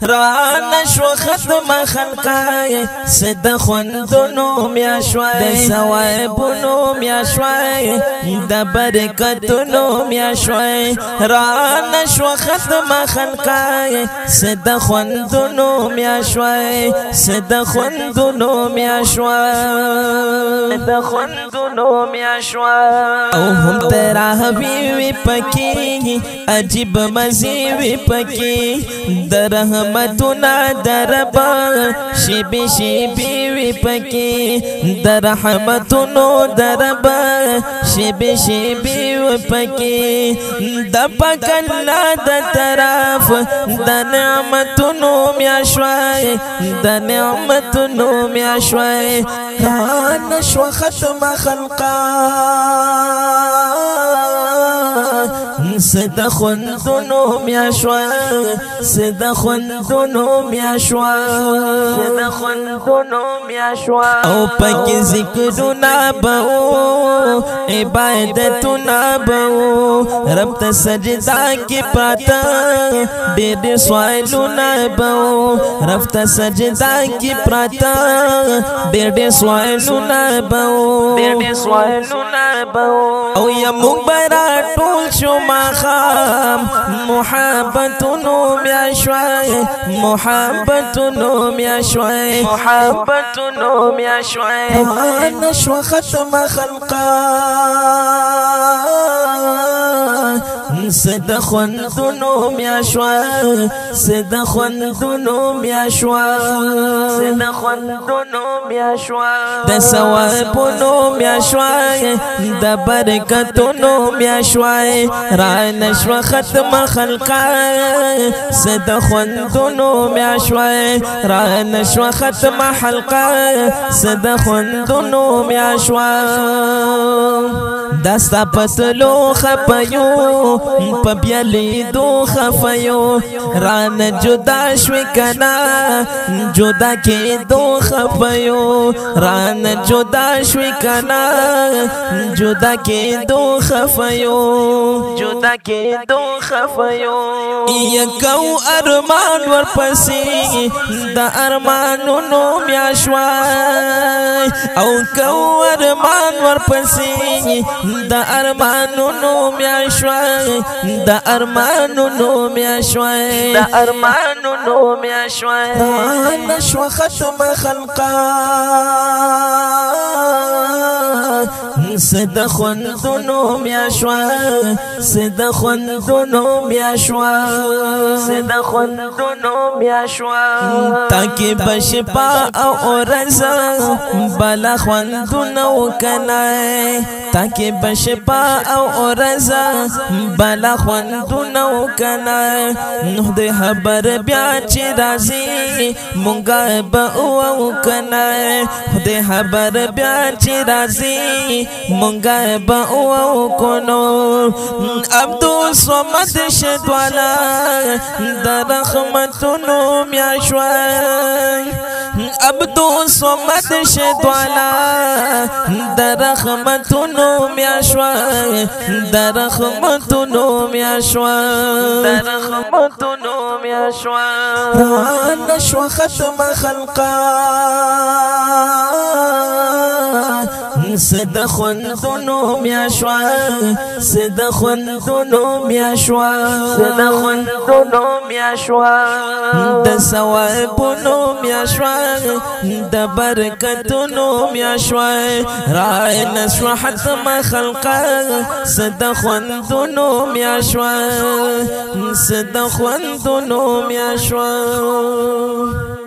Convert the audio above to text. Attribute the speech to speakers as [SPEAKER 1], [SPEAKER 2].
[SPEAKER 1] رانا شو ختم خلقاي سد خوندونو میا شوای د ثوابونو میا شوای د برکتونو میا شوای رانا شو ختم خلقاي سد خوندونو میا شوای سد خوندونو میا شوای د خوندونو میا شوای او هم ترا وی پکی عجیب مزي وی پکی درهم رحمتنا دربا شبی شبی وی پکی در رحمتونو دربا شبی شبی وی پکی د پکنا د طرف د نعمتونو میا شوای د نعمتونو میا شوای رانا شو ختم خلقا سد خوندونو میا شوای سد خوندونو میا شوای سد خوندونو میا شوای او پک ذکرنا بو عبادتنا بو رب ته سجدا کی پاتا ډېر سوالونه بو رب ته سجدا کی پاتا ډېر سوالونه بو ډېر سوالونه بو او یا مبارا ټول شو ما خام محبتونو میا شوای محبتونو میا شوای محبتونو میا شوای انا شو ختم خلقا سد خوندونو میا شوای سد خوندونو میا شوای سد خوندونو میا شوای د ثوابونو میا شوای د برکتونو میا شوای رانا شو ختم خلقا سد خوندونو میا شوای رانا شو ختم حلقا سد خوندونو میا شوای دستا پتلو خپیو پبیلی دو خفیو رانا جدا شوی کنا جدا کی دو خفیو رانا جدا شوی کنا جدا کی دو خفیو جدا کی دو خفیو یکو ارمان ورپسی دا ارمانونو میا شوای او کو ارمان ورپسی دا ارمانونو میا شوای دا ارمانونو میا شوای دا ارمانونو میا شوای رانا شو ختم خلقا سد خوندونو میا شوای سد خوندونو میا شوای سد خوندونو میا شوای تاکي بشپا او رضا بلا خوندونو کنای تاکي بشپا او رضا بلا خوندونو کنای نو د خبر بیا چې راځي مونږه به او کنای د خبر بیا چې راځي مونږه به او کنو عبدو صمد شدوالا د رحمتونو میا شوای عبدو صمد شدوالا د رحمتونو میا شوای د رحمتونو میا شوای د رحمتونو میا شوای رانا شو ختم خلقا سد خوندونو میا شوای سد خوندونو میا شوای سد خوندونو میا شوای د ثوابونو میا شوای د برکتونو میا شوای رانا شو ختم خلقا سد خوندونو میا شوای سد خوندونو میا شوای